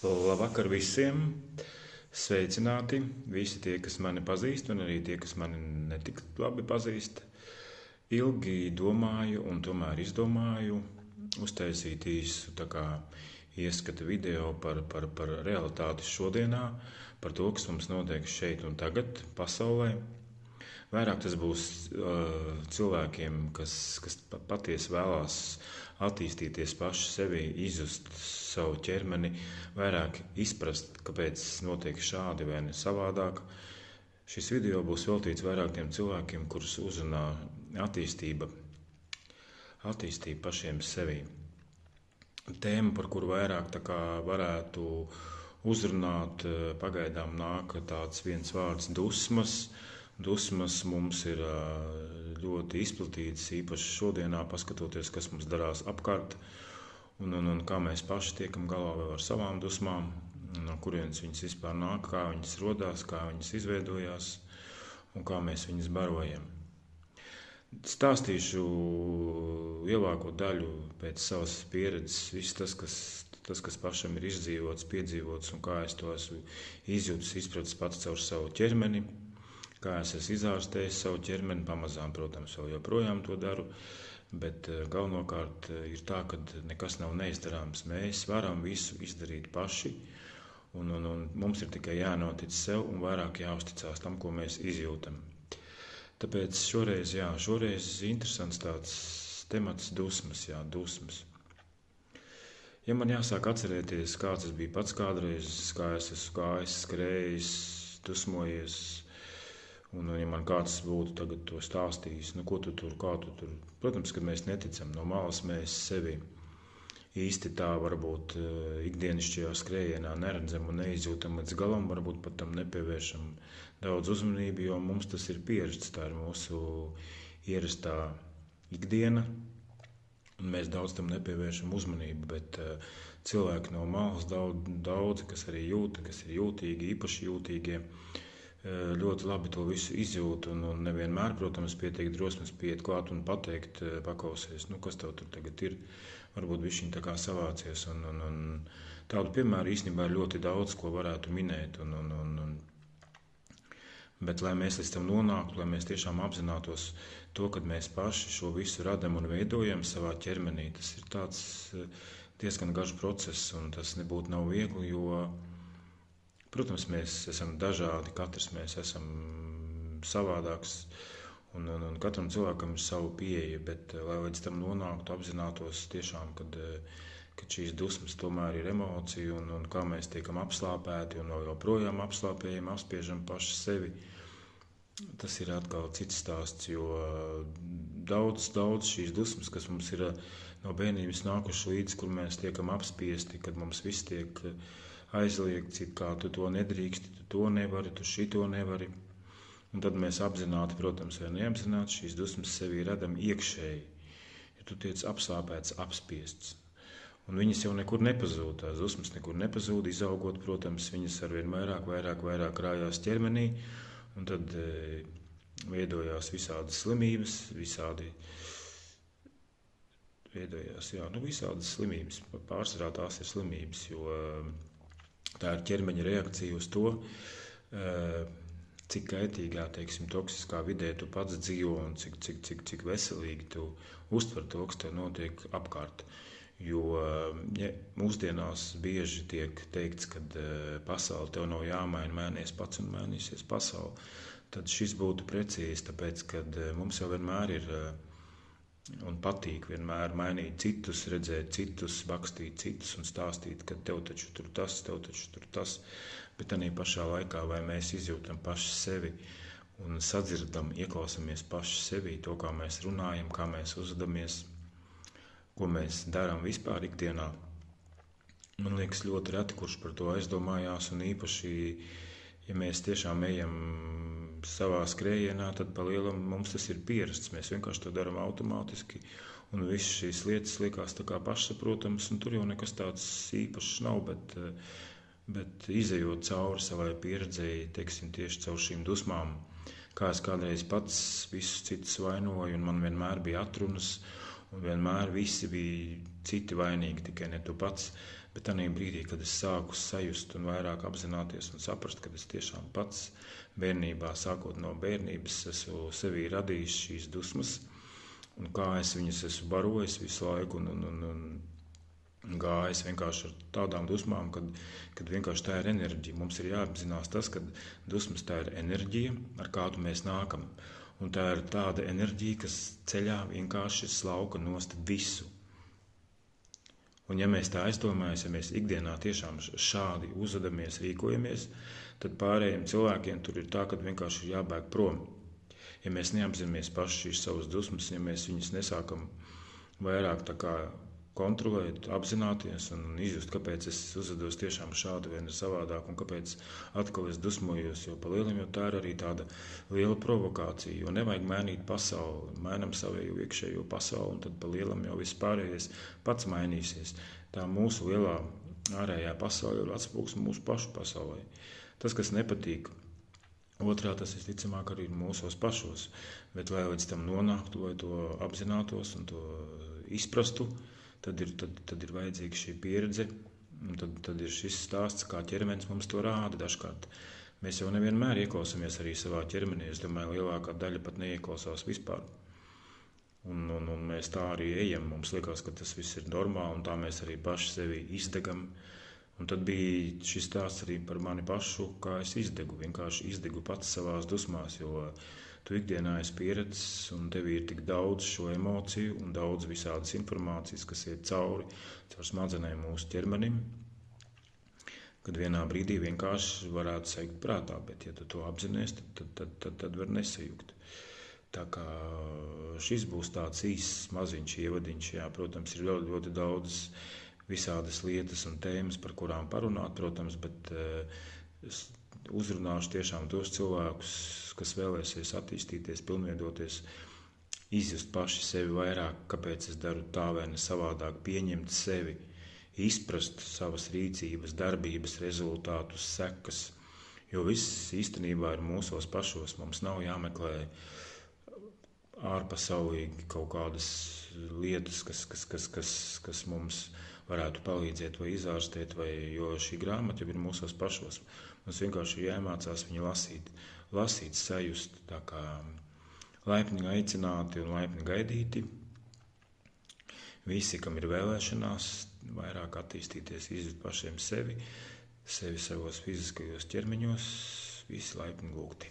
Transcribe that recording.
Labvakar visiem! Sveicināti visi tie, kas mani pazīst, un arī tie, kas mani netik labi pazīst. Ilgi domāju, un tomēr izdomāju uztaisīt īsu ieskata video par realitāti šodienā, par to, kas mums notiek šeit un tagad pasaulē. Vairāk tas būs cilvēkiem, kas patiesi vēlās attīstīties paši sevi, izjust savu ķermeni, vairāk izprast, kāpēc notiek šādi vai ne savādāk. Šis video būs veltīts vairāk tiem cilvēkiem, kurus uzrunā attīstība pašiem sevi. Tēma, par kuru vairāk varētu uzrunāt, pagaidām nāk tāds viens vārds dusmas. Dusmas mums ir ļoti izplatītas, īpaši šodienā, paskatoties, kas mums darās apkārt, un kā mēs paši tiekam galā ar savām dusmām, no kurienes viņas vispār nāk, kā viņas rodās, kā viņas izveidojās un kā mēs viņas barojam. Stāstīšu lielāko daļu pēc savas pieredzes, viss tas, kas pašam ir izdzīvots, piedzīvots un kā es to esmu izjūtis, izpratis pats caur savu ķermeni, kā es esmu izārstējis savu ķermeni, pamazām, protams, vēl joprojām to daru, bet galvenokārt ir tā, ka nekas nav neizdarāms. Mēs varam visu izdarīt paši, un mums ir tikai jānotic sev un vairāk jāuzticās tam, ko mēs izjūtam. Tāpēc šoreiz interesants tāds temats dusmas. Ja man jāsāk atcerēties, kāds es biju pats kādreiz, kā es esmu gājis, skrējis, dusmojies, un ja man kāds būtu tagad to stāstījis, ko tu tur. Protams, ka mēs neticam, no malas mēs sevi īsti tā varbūt ikdienišķajā skrējienā neredzam un neizjūtam līdz galam, varbūt pat tam nepievēršam daudz uzmanību, jo mums tas ir pierasts, tā ir mūsu ierastā ikdiena, un mēs daudz tam nepievēršam uzmanību, bet cilvēki no malas daudzi, kas arī jūta, kas ir jūtīgi, īpaši jūtīgie, ļoti labi to visu izjūt, un nevienmēr, protams, pietiek drosmes pieiet klāt un pateikt, paklausies, kas tev tur tagad ir, varbūt bišķiņ tā kā savācies, un tādu piemēru īstenībā ir ļoti daudz, ko varētu minēt, bet lai mēs līdz tam nonāktu, lai mēs tiešām apzinātos to, kad mēs paši šo visu radam un veidojam savā ķermenī, tas ir tāds diezgan garš process, un tas nebūtu nav viegli, jo protams, mēs esam dažādi, katrs mēs esam savādāks, un katram cilvēkam ir savu pieeja, bet lai līdz tam nonāktu, apzinātos tiešām, kad šīs dusmas tomēr ir emocija, un kā mēs tiekam apslāpēti, un vēl joprojām apslāpējam, apspiežam paši sevi, tas ir atkal cits stāsts, jo daudz šīs dusmas, kas mums ir no bērnības nākuši līdz, kur mēs tiekam apspiesti, kad mums viss tiek aizliegts, kā tu to nedrīksti, tu to nevari, tu šito nevari. Un tad mēs apzināti, protams, vai neapzināti, šīs dusmas sevī radam iekšēji, ja tu tiec apsāpēts, apspiests. Un viņas jau nekur nepazūd, tās dusmas nekur nepazūd, izaugot, protams, viņas arvien vairāk krājās ķermenī, un tad veidojās visādas slimības, visādas slimības, pārsvarā tās ir slimības, jo tā ir ķermeņa reakcija uz to, cik kaitīgā, toksiskā vidē tu pats dzīvo un cik veselīgi tu uztver to, kas tev notiek apkārt. Jo mūsdienās bieži tiek teikts, ka pasaule tev nav jāmaina, mainies pats un mainīsies pasaule. Tad šis būtu precīzi, tāpēc, kad mums jau vienmēr ir un patīk vienmēr mainīt citus, redzēt citus, bakstīt citus un stāstīt, ka tev taču tur tas, bet tādā pašā laikā, vai mēs izjūtam paši sevi un sadzirdam, ieklausamies paši sevi, to, kā mēs runājam, kā mēs uzvedamies, ko mēs darām vispār ikdienā. Man liekas ļoti reti, kurš par to aizdomājās, un īpaši, ja mēs tiešām ejam savā skrējienā, tad pa lielam mums tas ir pierasts. Mēs vienkārši to darām automātiski, un visas šīs lietas liekas tā kā pašsaprotams, un tur jau nekas tāds īpašs nav, bet izejot cauri savai pieredzēji, tieši caur šīm dusmām, kā es kādreiz pats visus citus vainoju, un man vienmēr bija atrunas, Un vienmēr visi bija citi vainīgi, tikai ne tu pats. Bet tajā brīdī, kad es sāku sajust un vairāk apzināties un saprast, ka es tiešām pats bērnībā, sākot no bērnības, esmu sevī radījis šīs dusmas, un kā es viņas esmu barojis visu laiku un gājis vienkārši ar tādām dusmām, kad vienkārši tā ir enerģija. Mums ir jāapzinās tas, ka dusmas tā ir enerģija, ar kādu mēs nākam. Un tā ir tāda enerģija, kas ceļā vienkārši slauka nost visu. Un ja mēs tā aizdomājamies, ja mēs ikdienā tiešām šādi uzvedamies, rīkojamies, tad pārējiem cilvēkiem tur ir tā, ka vienkārši ir jābēg prom. Ja mēs neapzināmies paši šīs savas dusmas, ja mēs viņas nesākam vairāk tā kā kontrolēt, apzināties un izjust, kāpēc es uzvedos tiešām šādi vai ne savādāk un kāpēc atkal es dusmojos, jo pa lielam jau tā ir arī tāda liela provokācija, jo nevajag mainīt pasauli, mainam savēju iekšējo pasauli un tad pa lielam jau viss pārējais pats mainīsies. Tā mūsu lielā ārējā pasaule ir atspūgs mūsu pašu pasaulē. Tas, kas nepatīk otrā, tas visticamāk arī ir mūsos pašos, bet lai līdz tam nonāktu, lai to apzinātos un to izprastu, tad ir vajadzīga šī pieredze, un tad ir šis stāsts, kā ķermenis mums to rāda dažkārt. Mēs jau nevienmēr ieklausāmies arī savā ķermenī, es domāju, lielākā daļa pat neieklausās vispār. Un mēs tā arī ejam, mums liekas, ka tas viss ir normāli, un tā mēs arī paši sevi izdegam. Un tad bija šis stāsts arī par mani pašu, kā es izdegu, vienkārši izdegu pats savās dusmās, jo tu ikdienā esi pieredzis un tev ir tik daudz šo emociju un daudz visādas informācijas, kas iet caur smadzenēm mūsu ķermenim, kad vienā brīdī vienkārši varētu segt prātā, bet ja tu to apzinies, tad var nesajūgt. Tā kā šis būs tāds īsts maziņš ievadiņš, jā, protams, ir ļoti, ļoti daudz visādas lietas un tēmas, par kurām parunāt, protams, bet uzrunāšu tiešām tos cilvēkus, kas vēlēsies attīstīties, pilnveidoties, izjust paši sevi vairāk, kāpēc es daru tā vai ne savādāk, pieņemt sevi, izprast savas rīcības, darbības, rezultātus, sekas, jo viss īstenībā ir mūsos pašos, mums nav jāmeklē ārpasaulīgi kaut kādas lietas, kas mums varētu palīdzēt vai izārstēt, jo šī grāmata jau ir mūsos pašos. Mums vienkārši jāiemācās viņu lasīt, sajust, tā kā laipni aicināti un laipni gaidīti. Visi, kam ir vēlēšanās, vairāk attīstīties, izjust pašiem sevi savos fiziskajos ķermeņos, visi laipni lūgti.